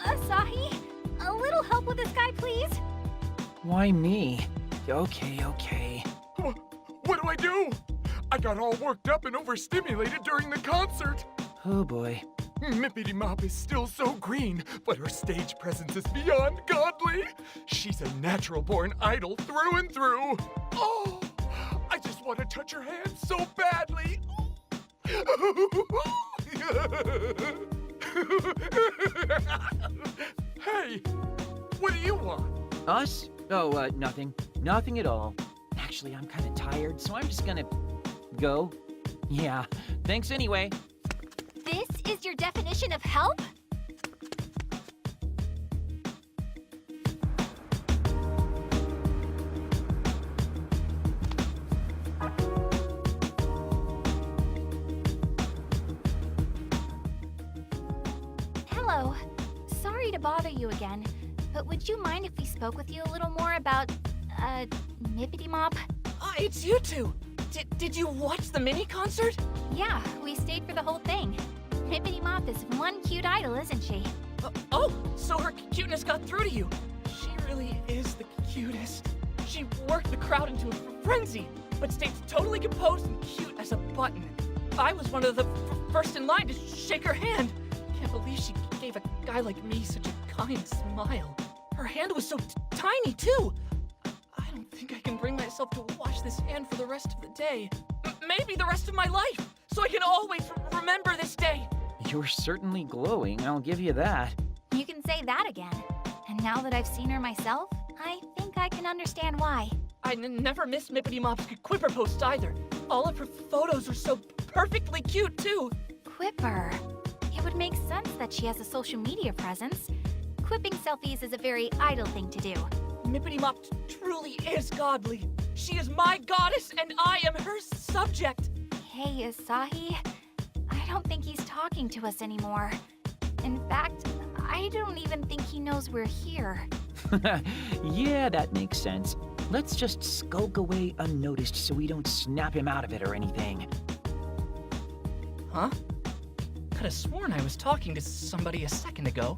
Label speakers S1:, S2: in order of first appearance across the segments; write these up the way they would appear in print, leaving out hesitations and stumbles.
S1: Asahi? A little help with this guy, please?
S2: Why me? Okay.
S3: What do I do? I got all worked up and overstimulated during the concert.
S2: Oh boy.
S3: Mippity Mop is still so green, but her stage presence is beyond godly. She's a natural-born idol through and through. Oh, I just want to touch her hand so badly. Hey, what do you want?
S2: Us? Oh, nothing. Nothing at all. Actually, I'm kind of tired, so I'm just gonna go. Yeah, thanks anyway.
S1: This is your definition of help? Hello. Sorry to bother you again, but would you mind if we spoke with you a little more about, Mippity Mop?
S4: It's you two! Did you watch the mini concert?
S1: Yeah, we stayed for the whole thing. Mippity Mop is one cute idol, isn't she?
S4: Oh, so her cuteness got through to you. She really is the cutest. She worked the crowd into a frenzy, but stayed totally composed and cute as a button. I was one of the first in line to shake her hand. Can't believe she gave a guy like me such a kind smile. Her hand was so tiny, too. I don't think I can bring myself to wash this hand for the rest of the day. Maybe the rest of my life, so I can always remember this day.
S2: You're certainly glowing, I'll give you that.
S1: You can say that again. And now that I've seen her myself, I think I can understand why.
S4: I never missed Mippity Mop's Quipper posts either. All of her photos are so perfectly cute, too.
S1: Quipper. It would make sense that she has a social media presence. Quipping selfies is a very idle thing to do.
S4: Mippity Mop truly is godly. She is my goddess, and I am her subject.
S1: Hey, Asahi. I don't think he's talking to us anymore. In fact, I don't even think he knows we're here.
S2: Yeah, that makes sense. Let's just skulk away unnoticed so we don't snap him out of it or anything.
S4: Huh? Could have sworn I was talking to somebody a second ago.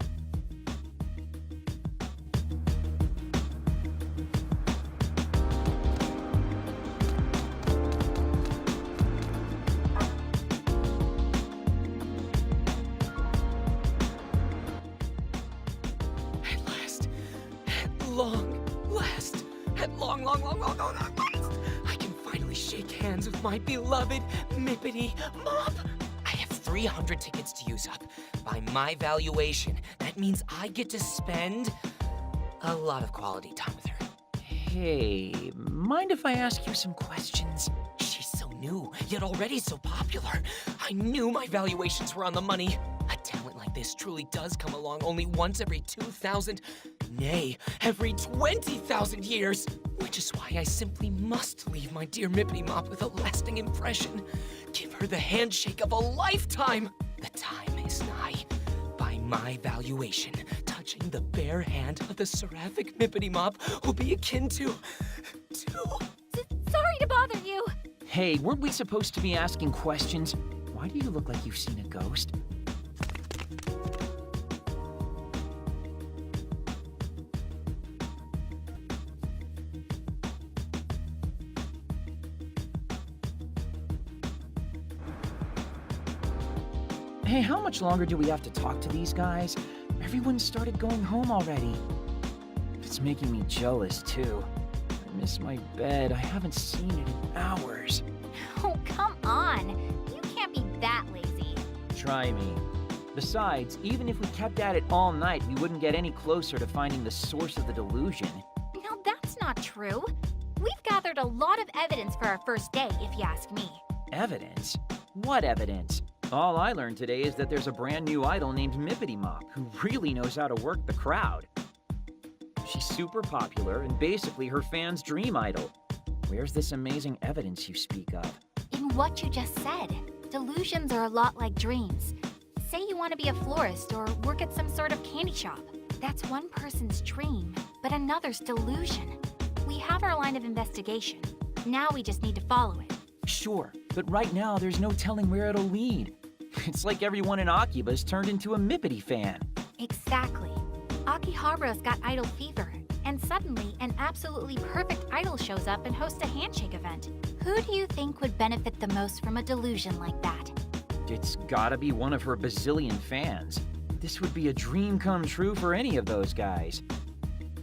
S4: At long last, I can finally shake hands with my beloved Mippity Mop.
S5: I have 300 tickets to use up. By my valuation, that means I get to spend a lot of quality time with her.
S2: Hey, mind if I ask you some questions?
S5: She's so new, yet already so popular. I knew my valuations were on the money. A talent like this truly does come along only once every 2,000, nay, every 20,000 years. Which is why I simply must leave my dear Mippity Mop with a lasting impression. Give her the handshake of a lifetime. The time is nigh. By my valuation, touching the bare hand of the seraphic Mippity Mop will be akin to...
S1: Sorry to bother you.
S2: Hey, weren't we supposed to be asking questions? Why do you look like you've seen a ghost? Hey, how much longer do we have to talk to these guys? Everyone started going home already. It's making me jealous, too. I miss my bed. I haven't seen it in hours.
S1: Oh, come on. You can't be that lazy.
S2: Try me. Besides, even if we kept at it all night, we wouldn't get any closer to finding the source of the delusion.
S1: No, that's not true. We've gathered a lot of evidence for our first day, if you ask me.
S2: Evidence? What evidence? All I learned today is that there's a brand new idol named Mippity Mop who really knows how to work the crowd. She's super popular and basically her fans' dream idol. Where's this amazing evidence you speak of?
S1: In what you just said, delusions are a lot like dreams. Say you want to be a florist or work at some sort of candy shop. That's one person's dream, but another's delusion. We have our line of investigation. Now we just need to follow it.
S2: Sure, but right now there's no telling where it'll lead. It's like everyone in Akiba's turned into a Mippity fan.
S1: Exactly. Akihabara's got idol fever, and suddenly an absolutely perfect idol shows up and hosts a handshake event. Who do you think would benefit the most from a delusion like that?
S2: It's gotta be one of her bazillion fans. This would be a dream come true for any of those guys.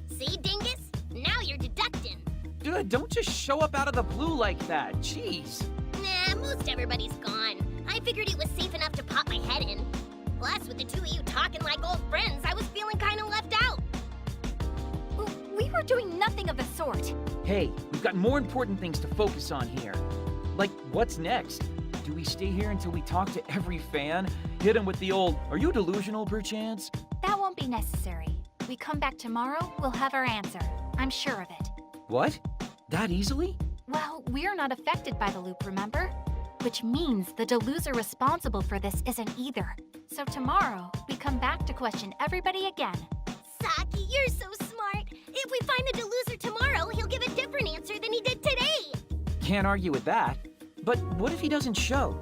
S6: See, Dingus? Now you're deducting.
S2: Dude, don't just show up out of the blue like that. Jeez.
S6: Nah, most everybody's gone. I figured it was safe enough to pop my head in. Plus, with the two of you talking like old friends, I was feeling kinda left out.
S1: We were doing nothing of the sort.
S2: Hey, we've got more important things to focus on here. Like, what's next? Do we stay here until we talk to every fan? Hit them with the old, "Are you delusional, perchance?"
S1: That won't be necessary. We come back tomorrow, we'll have our answer. I'm sure of it.
S2: What? That easily?
S1: Well, we're not affected by the loop, remember? Which means the deluser responsible for this isn't either. So tomorrow, we come back to question everybody again.
S6: Saki, you're so smart. If we find the deluser tomorrow, he'll give a different answer than he did today.
S2: Can't argue with that. But what if he doesn't show?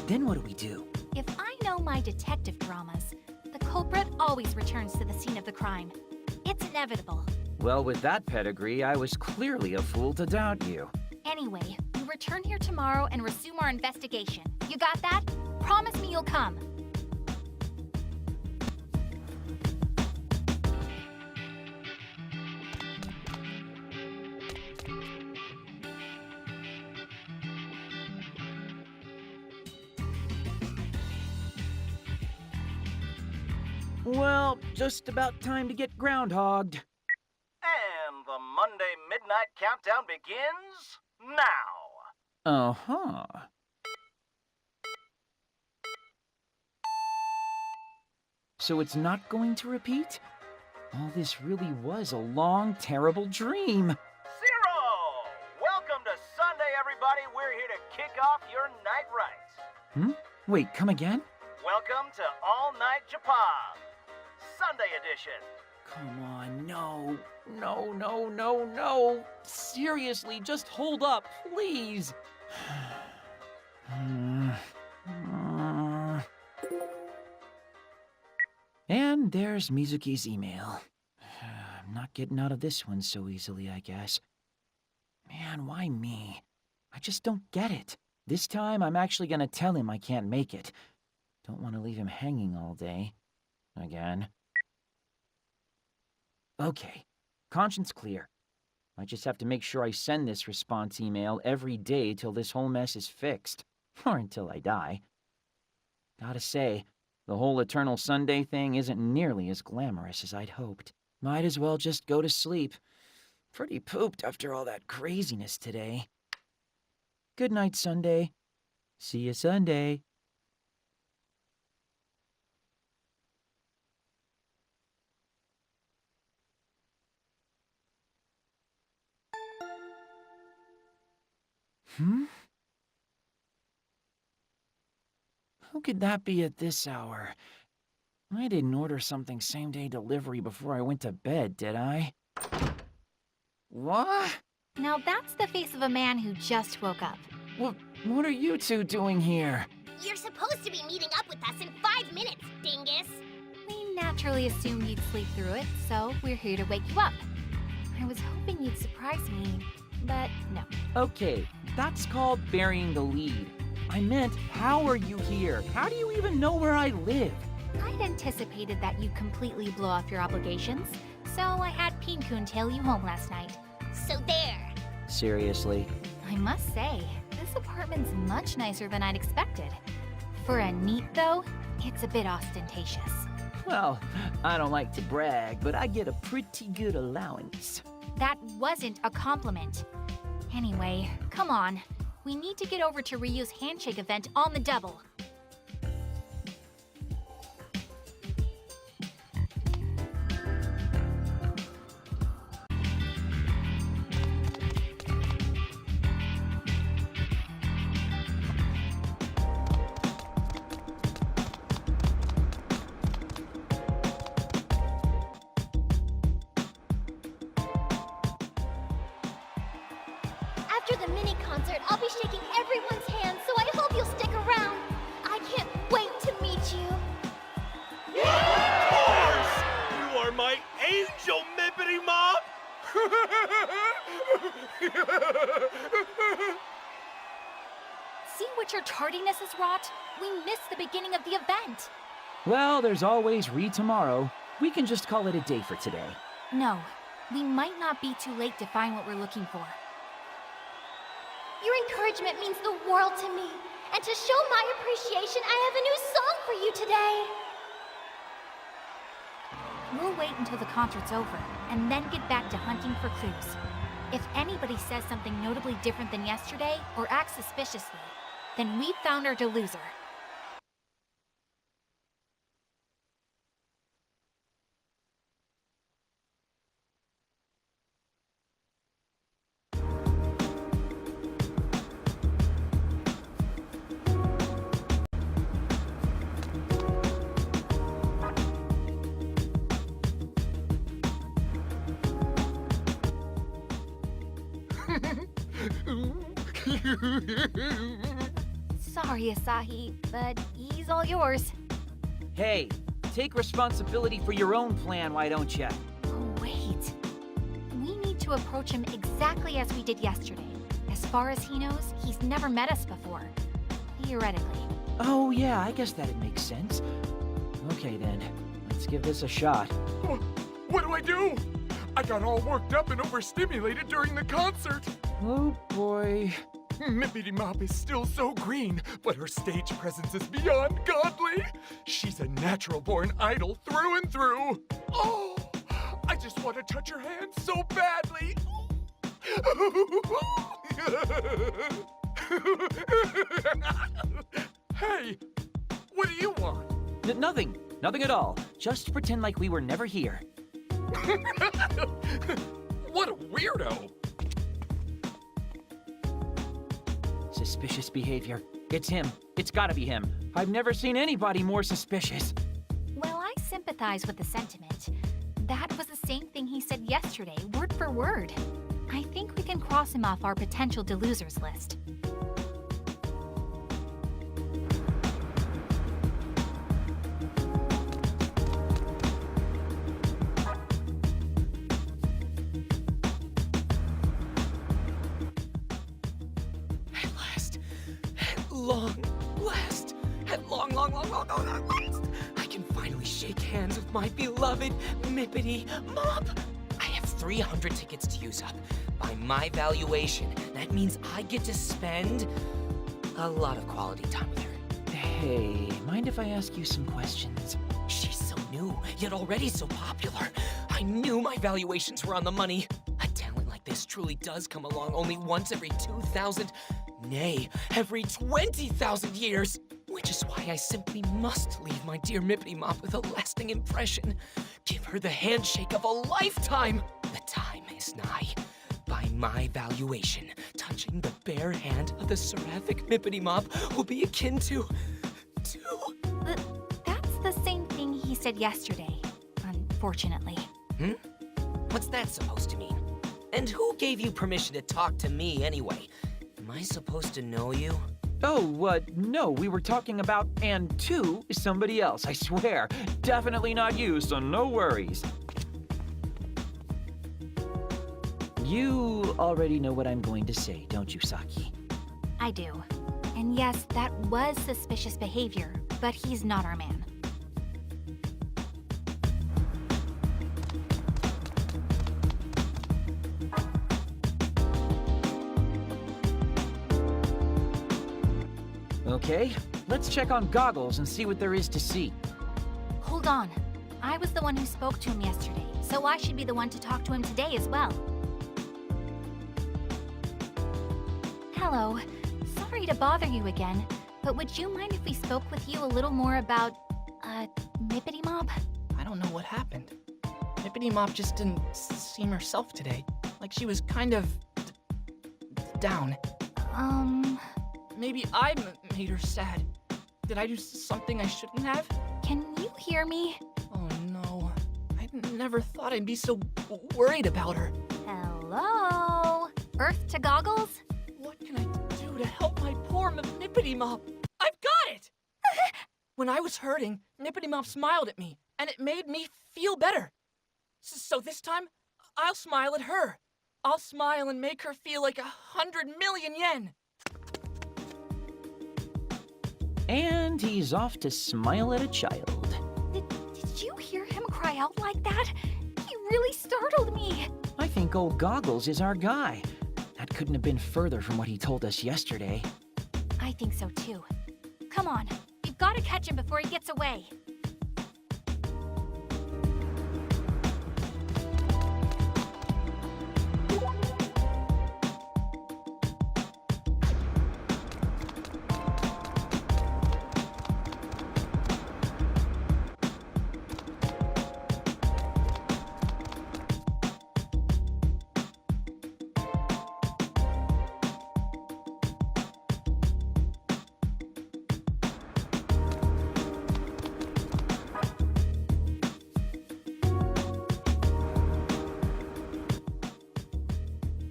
S2: Then what do we do?
S1: If I know my detective dramas, the culprit always returns to the scene of the crime. It's inevitable.
S2: Well, with that pedigree, I was clearly a fool to doubt you.
S1: Anyway, we return here tomorrow and resume our investigation. You got that? Promise me you'll come.
S2: Well, just about time to get groundhogged.
S7: And the Monday Midnight Countdown begins now.
S2: Uh-huh. So it's not going to repeat? All this really was a long, terrible dream.
S7: Zero! Welcome to Sunday, everybody. We're here to kick off your night rights.
S2: Wait, come again?
S7: Welcome to All Night Japan, Sunday edition.
S2: Come on, no. No, no, no, no. Seriously, just hold up, please. And there's Mizuki's email. I'm not getting out of this one so easily, I guess. Man, why me? I just don't get it. This time, I'm actually gonna tell him I can't make it. Don't want to leave him hanging all day. Again. Okay, conscience clear. I just have to make sure I send this response email every day till this whole mess is fixed. Or until I die. Gotta say, the whole Eternal Sunday thing isn't nearly as glamorous as I'd hoped. Might as well just go to sleep. Pretty pooped after all that craziness today. Good night, Sunday. See you Sunday. Who could that be at this hour? I didn't order something same-day delivery before I went to bed, did I? What?
S1: Now that's the face of a man who just woke up.
S2: What are you two doing here?
S6: You're supposed to be meeting up with us in 5 minutes, Dingus.
S1: We naturally assumed you'd sleep through it, so we're here to wake you up. I was hoping you'd surprise me, but no.
S2: Okay, that's called burying the lead. I meant, how are you here? How do you even know where I live?
S1: I'd anticipated that you'd completely blow off your obligations, so I had Pin-kun tail you home last night.
S6: So there.
S2: Seriously?
S1: I must say, this apartment's much nicer than I'd expected. For a neat, though, it's a bit ostentatious.
S2: Well, I don't like to brag, but I get a pretty good allowance.
S1: That wasn't a compliment. Anyway, come on. We need to get over to Ryu's handshake event on the double.
S6: After the mini concert, I'll be shaking everyone's hands, so I hope you'll stick around. I can't wait to
S1: you?
S8: Of course! You are my angel, Mippity Mop!
S1: See what your tardiness has wrought? We missed the beginning of the event.
S2: Well, there's always tomorrow. We can just call it a day for today.
S1: No, we might not be too late to find what we're looking for.
S6: Your encouragement means the world to me. And to show my appreciation, I have a new song for you today.
S1: We'll wait until the concert's over, and then get back to hunting for clues. If anybody says something notably different than yesterday, or acts suspiciously, then we've found our deluser. Sorry, Asahi, but he's all yours.
S2: Hey, take responsibility for your own plan, why don't ya?
S1: Oh, wait. We need to approach him exactly as we did yesterday. As far as he knows, he's never met us before. Theoretically.
S2: Oh, yeah, I guess that'd make sense. Okay, then. Let's give this a shot.
S3: What do I do? I got all worked up and overstimulated during the concert.
S2: Oh, boy.
S3: Mippity Mop is still so green, but her stage presence is beyond godly. She's a natural-born idol through and through. Oh, I just want to touch her hand so badly. Hey, what do you want?
S2: Nothing. Nothing at all. Just pretend like we were never here.
S3: What a weirdo.
S2: Suspicious behavior. It's him. It's gotta be him. I've never seen anybody more suspicious.
S1: Well, I sympathize with the sentiment. That was the same thing he said yesterday, word for word. I think we can cross him off our potential delosers list.
S5: Long last, I can finally shake hands with my beloved Mippity Mop. I have 300 tickets to use up. By my valuation, that means I get to spend a lot of quality time with her.
S2: Hey, mind if I ask you some questions?
S5: She's so new, yet already so popular. I knew my valuations were on the money. A talent like this truly does come along only once every 2,000, nay, every 20,000 years. Which is why I simply must leave my dear Mippity Mop with a lasting impression. Give her the handshake of a lifetime. The time is nigh. By my valuation, touching the bare hand of the seraphic Mippity Mop will be akin to...
S1: That's the same thing he said yesterday, unfortunately.
S5: What's that supposed to mean? And who gave you permission to talk to me anyway? Am I supposed to know you?
S2: Oh, no, we were talking about and to somebody else, I swear. Definitely not you, so no worries. You already know what I'm going to say, don't you, Saki?
S1: I do. And yes, that was suspicious behavior, but he's not our man.
S2: Okay, let's check on Goggles and see what there is to see.
S1: Hold on. I was the one who spoke to him yesterday, so I should be the one to talk to him today as well. Hello. Sorry to bother you again, but would you mind if we spoke with you a little more about, Mippity Mop?
S4: I don't know what happened. Mippity Mop just didn't seem herself today. Like she was kind of... down. Maybe I made her sad. Did I do something I shouldn't have?
S1: Can you hear me?
S4: Oh no. I never thought I'd be so worried about her.
S1: Hello? Earth to Goggles?
S4: What can I do to help my poor Mippity Mop? I've got it! When I was hurting, Mippity Mop smiled at me, and it made me feel better. So this time, I'll smile at her. I'll smile and make her feel like 100 million yen.
S2: And he's off to smile at a child.
S1: Did you hear him cry out like that? He really startled me.
S2: I think old Goggles is our guy. That couldn't have been further from what he told us yesterday.
S1: I think so too. Come on, you've got to catch him before he gets away.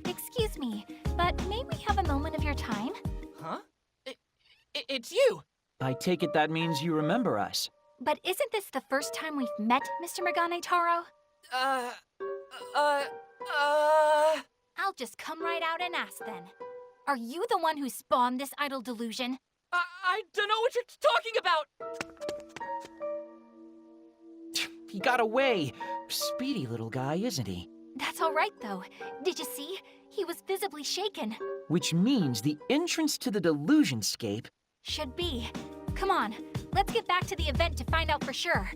S1: Excuse me, but may we have a moment of your time?
S4: Huh? It's you!
S2: I take it that means you remember us.
S1: But isn't this the first time we've met, Mr. Megane Taro? I'll just come right out and ask then. Are you the one who spawned this idol delusion?
S4: I don't know what you're talking about!
S2: He got away. Speedy little guy, isn't he?
S1: That's all right, though. Did you see? He was visibly shaken.
S2: Which means the entrance to the delusionscape.
S1: Should be. Come on, let's get back to the event to find out for sure.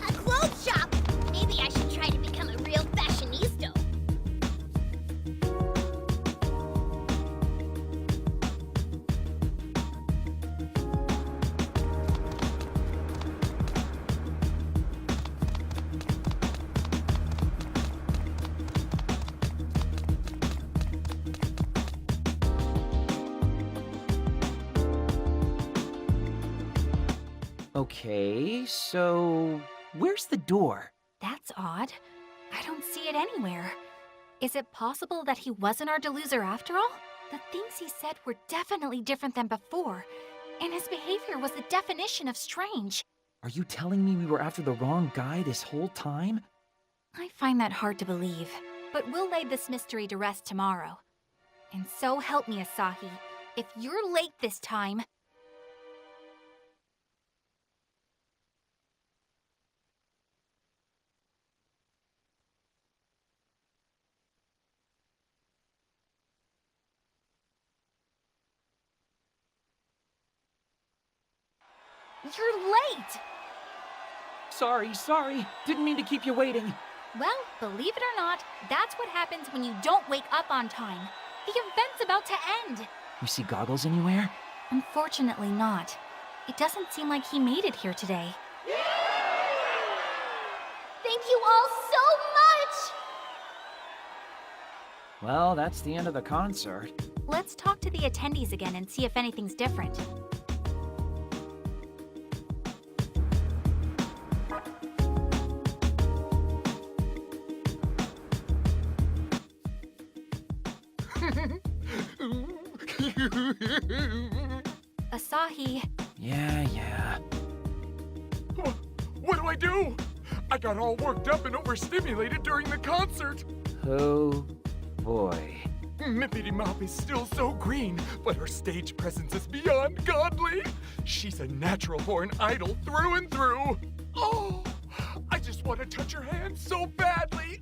S6: A clothes shop! Maybe I should try to become a real fashionista.
S2: Okay, so where's the door?
S1: That's odd. I don't see it anywhere. Is it possible that he wasn't our deluser after all? The things he said were definitely different than before, and his behavior was the definition of strange.
S2: Are you telling me we were after the wrong guy this whole time?
S1: I find that hard to believe, but we'll lay this mystery to rest tomorrow. And so help me, Asahi, if you're late this time... You're late!
S2: Sorry. Didn't mean to keep you waiting.
S1: Well, believe it or not, that's what happens when you don't wake up on time. The event's about to end.
S2: You see Goggles anywhere?
S1: Unfortunately not. It doesn't seem like he made it here today.
S6: Thank you all so much!
S2: Well, that's the end of the concert.
S1: Let's talk to the attendees again and see if anything's different. Asahi.
S2: Yeah.
S3: What do I do? I got all worked up and overstimulated during the concert.
S2: Oh, boy.
S3: Mippity Mop is still so green, but her stage presence is beyond godly. She's a natural-born idol through and through. Oh, I just want to touch her hand so badly.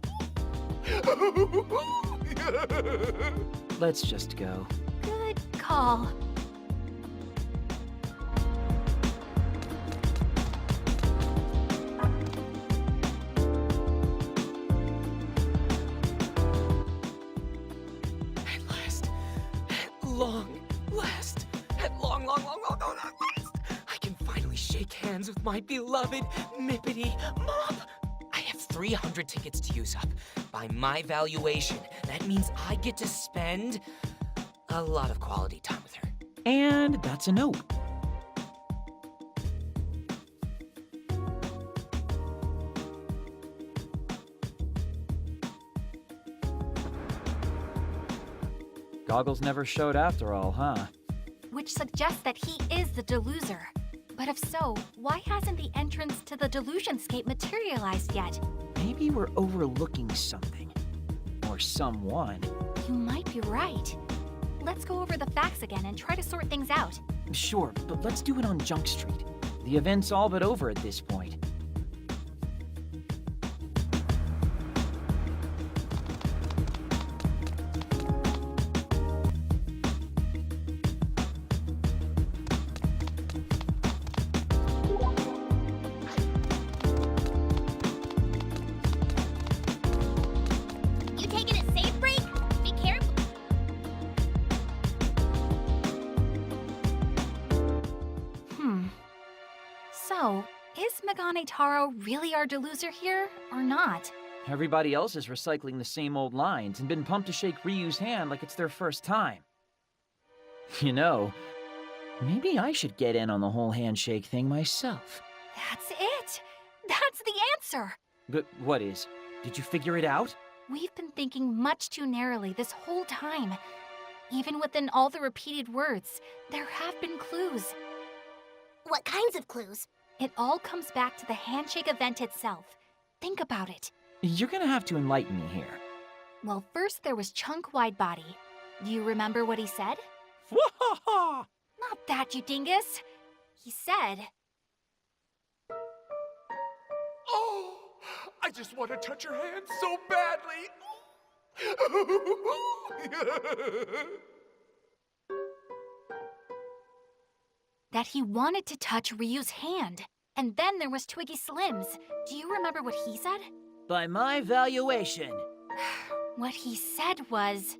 S2: Let's just go.
S1: Good call.
S5: At long last, I can finally shake hands with my beloved Mippity Mop. I have 300 tickets to use up. By my valuation, that means I get to spend a lot of quality time with her.
S2: And that's a note. Goggles never showed after all, huh?
S1: Which suggests that he is the Deluser. But if so, why hasn't the entrance to the Delusionscape materialized yet?
S2: Maybe we're overlooking something. Or someone.
S1: You might be right. Let's go over the facts again and try to sort things out.
S2: Sure, but let's do it on Junk Street. The event's all but over at this point.
S6: You taking a safe break? Be careful.
S1: So, is Megane Taro really our Deluser here, or not?
S2: Everybody else is recycling the same old lines and been pumped to shake Ryu's hand like it's their first time. You know, maybe I should get in on the whole handshake thing myself.
S1: That's it! That's the answer!
S2: But what is? Did you figure it out?
S1: We've been thinking much too narrowly this whole time. Even within all the repeated words, there have been clues.
S6: What kinds of clues?
S1: It all comes back to the handshake event itself. Think about it.
S2: You're gonna have to enlighten me here.
S1: Well, first there was Chunk Widebody. Do you remember what he said?
S8: Wahaha!
S1: Not that, you dingus. He said,
S3: Oh, I just want to touch your hand so badly.
S1: that he wanted to touch Ryu's hand. And then there was Twiggy Slims. Do you remember what he said?
S2: By my valuation.
S1: What he said was,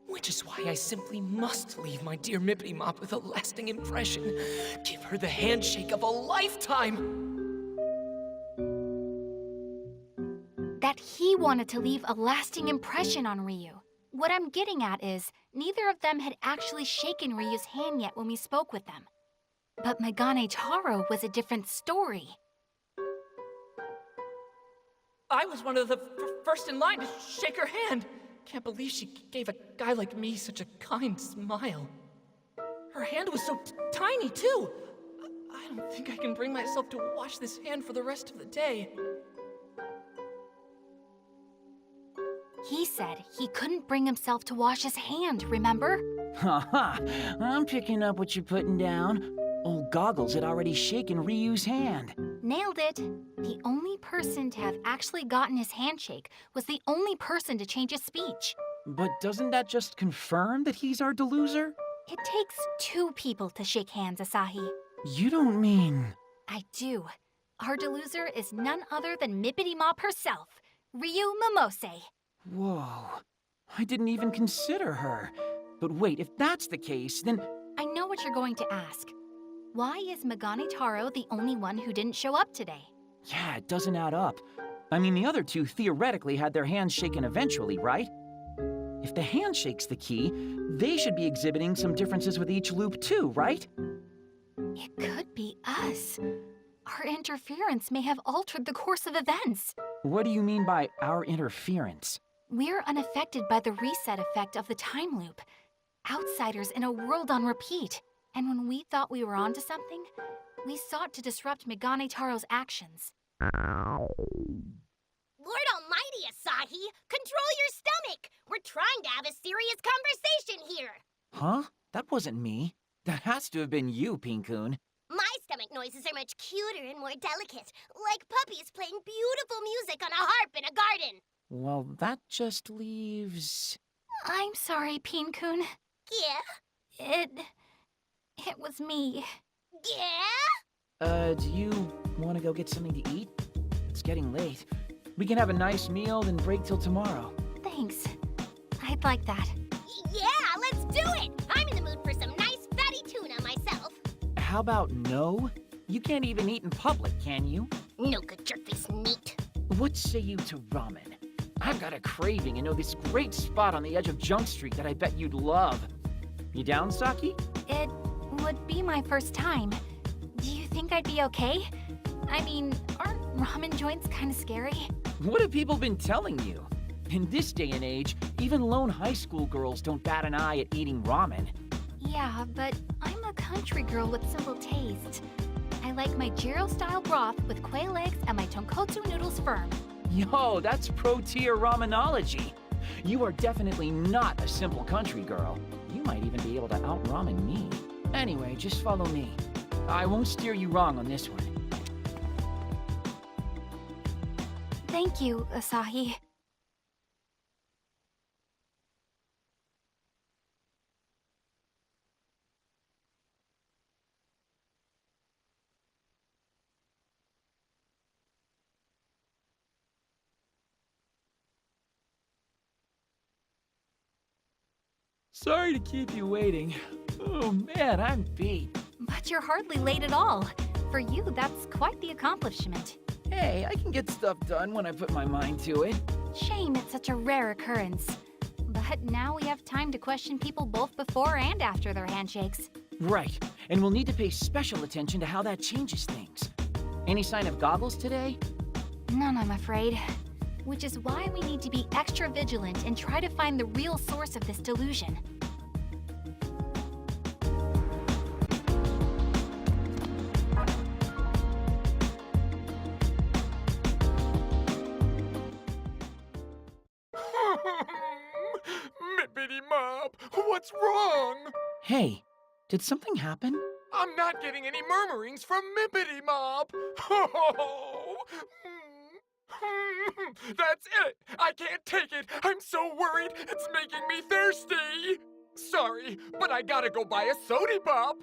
S5: Which is why I simply must leave my dear Mippity Mop with a lasting impression. Give her the handshake of a lifetime!
S1: that he wanted to leave a lasting impression on Ryu. What I'm getting at is, neither of them had actually shaken Ryu's hand yet when we spoke with them. But Megane Taro was a different story.
S4: I was one of the first in line to shake her hand. Can't believe she gave a guy like me such a kind smile. Her hand was so tiny, too. I don't think I can bring myself to wash this hand for the rest of the day.
S1: He said he couldn't bring himself to wash his hand, remember?
S2: Haha, I'm picking up what you're putting down. Old Goggles had already shaken Ryu's hand.
S1: Nailed it. The only person to have actually gotten his handshake was the only person to change his speech.
S2: But doesn't that just confirm that he's our Deluser?
S1: It takes two people to shake hands, Asahi.
S2: You don't mean...
S1: I do. Our Deluser is none other than Mippity Mop herself, Ryu Momose.
S2: Whoa. I didn't even consider her. But wait, if that's the case, then...
S1: I know what you're going to ask. Why is Megane Taro the only one who didn't show up today?
S2: Yeah, it doesn't add up. I mean, the other two theoretically had their hands shaken eventually, right? If the handshake's the key, they should be exhibiting some differences with each loop too, right?
S1: It could be us. Our interference may have altered the course of events.
S2: What do you mean by our interference?
S1: We're unaffected by the reset effect of the time loop. Outsiders in a world on repeat. And when we thought we were onto something, we sought to disrupt Megane Taro's actions.
S6: Lord almighty, Asahi! Control your stomach! We're trying to have a serious conversation here!
S2: Huh? That wasn't me. That has to have been you, Pinkun.
S6: My stomach noises are much cuter and more delicate, like puppies playing beautiful music on a harp in a garden.
S2: Well, that just leaves...
S1: I'm sorry, Pinkun.
S6: Yeah?
S1: It was me.
S6: Yeah?
S2: Do you want to go get something to eat? It's getting late. We can have a nice meal, then break till tomorrow.
S1: Thanks. I'd like that.
S6: Yeah, let's do it! I'm in the mood for some nice fatty tuna myself.
S2: How about no? You can't even eat in public, can you?
S6: No good jerk-face meat.
S2: What say you to ramen? I've got a craving and know this great spot on the edge of Junk Street that I bet you'd love. You down, Saki?
S1: It would be my first time. Do you think I'd be okay? I mean, aren't ramen joints kind of scary?
S2: What have people been telling you? In this day and age, even lone high school girls don't bat an eye at eating ramen.
S1: Yeah, but I'm a country girl with simple taste. I like my gyro-style broth with quail eggs and my tonkotsu noodles firm.
S2: Yo, that's pro-tier ramenology. You are definitely not a simple country girl. You might even be able to out-ramen me. Anyway, just follow me. I won't steer you wrong on this one.
S1: Thank you, Asahi.
S2: Sorry to keep you waiting. Oh man, I'm beat.
S1: But you're hardly late at all. For you, that's quite the accomplishment.
S2: Hey, I can get stuff done when I put my mind to it.
S1: Shame it's such a rare occurrence. But now we have time to question people both before and after their handshakes.
S2: Right, and we'll need to pay special attention to how that changes things. Any sign of Goggles today?
S1: None, I'm afraid. Which is why we need to be extra vigilant and try to find the real source of this delusion.
S3: Mippity Mop, what's wrong?
S2: Hey, did something happen?
S3: I'm not getting any murmurings from Mippity Mop. That's it! I can't take it! I'm so worried! It's making me thirsty! Sorry, but I gotta go buy a sody pop!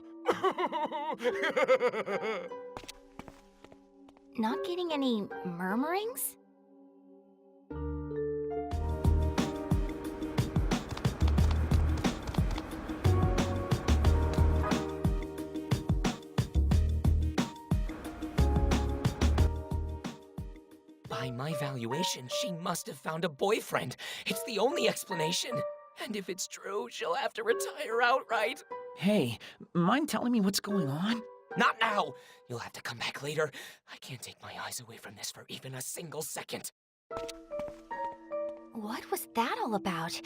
S1: Not getting any murmurings?
S5: By my valuation, she must have found a boyfriend. It's the only explanation. And if it's true, she'll have to retire outright.
S2: Hey, mind telling me what's going on?
S5: Not now! You'll have to come back later. I can't take my eyes away from this for even a single second.
S1: What was that all about?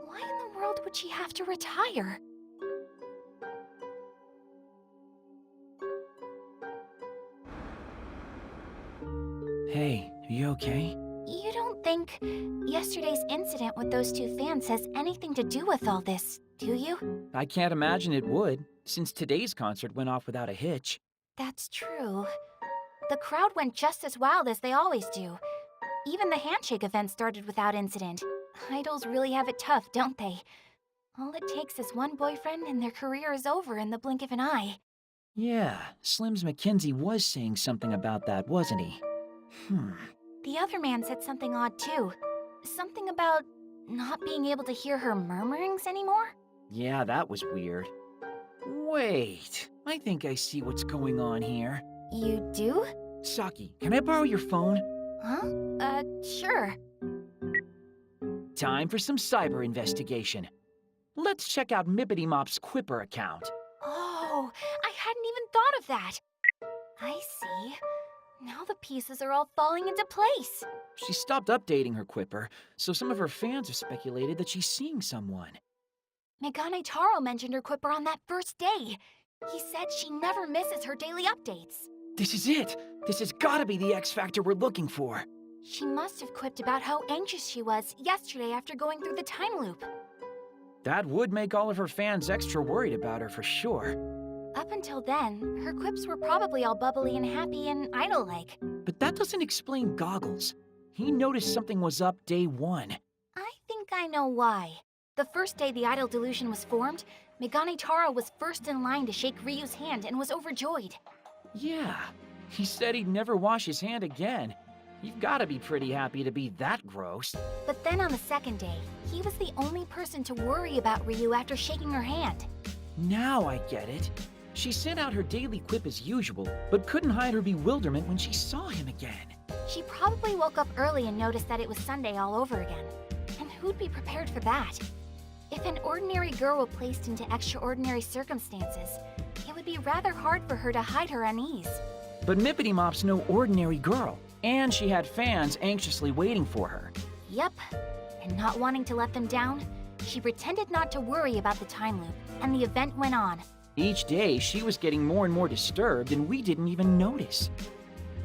S1: Why in the world would she have to retire?
S2: Hey, are you okay?
S1: You don't think yesterday's incident with those two fans has anything to do with all this, do you?
S2: I can't imagine it would, since today's concert went off without a hitch.
S1: That's true. The crowd went just as wild as they always do. Even the Handshake event started without incident. Idols really have it tough, don't they? All it takes is one boyfriend and their career is over in the blink of an eye.
S2: Yeah, Slim's McKenzie was saying something about that, wasn't he?
S1: The other man said something odd too. Something about not being able to hear her murmurings anymore?
S2: Yeah, that was weird. Wait, I think I see what's going on here.
S1: You do?
S2: Saki, can I borrow your phone?
S1: Huh? Sure.
S2: Time for some cyber investigation. Let's check out Mippity Mop's Quipper account.
S1: Oh, I hadn't even thought of that. I see. Now the pieces are all falling into place.
S2: She stopped updating her Quipper, so some of her fans have speculated that she's seeing someone.
S1: Megane Taro mentioned her Quipper on that first day. He said she never misses her daily updates.
S2: This is it! This has gotta be the X Factor we're looking for.
S1: She must have quipped about how anxious she was yesterday after going through the time loop.
S2: That would make all of her fans extra worried about her for sure.
S1: Up until then, her quips were probably all bubbly and happy and idol-like.
S2: But that doesn't explain Goggles. He noticed something was up day one.
S1: I think I know why. The first day the idol delusion was formed, Megane Taro was first in line to shake Ryu's hand and was overjoyed.
S2: Yeah, he said he'd never wash his hand again. You've gotta be pretty happy to be that gross.
S1: But then on the second day, he was the only person to worry about Ryu after shaking her hand.
S2: Now I get it. She sent out her daily quip as usual, but couldn't hide her bewilderment when she saw him again.
S1: She probably woke up early and noticed that it was Sunday all over again. And who'd be prepared for that? If an ordinary girl were placed into extraordinary circumstances, it would be rather hard for her to hide her unease.
S2: But Mippity Mop's no ordinary girl, and she had fans anxiously waiting for her.
S1: Yep. And not wanting to let them down, she pretended not to worry about the time loop, and the event went on.
S2: Each day, she was getting more and more disturbed, and we didn't even notice.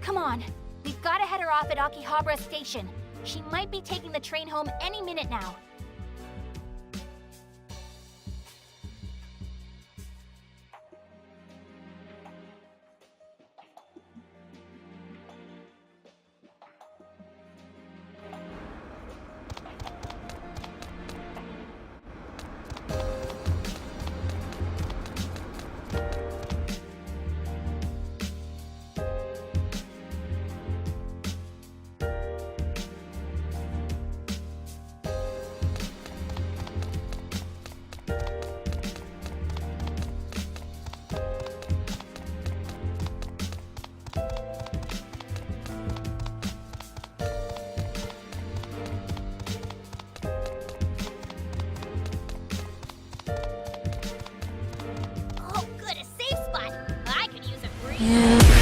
S1: Come on, we've got to head her off at Akihabara Station. She might be taking the train home any minute now.
S6: Oh, good, a safe spot. I could use a breather.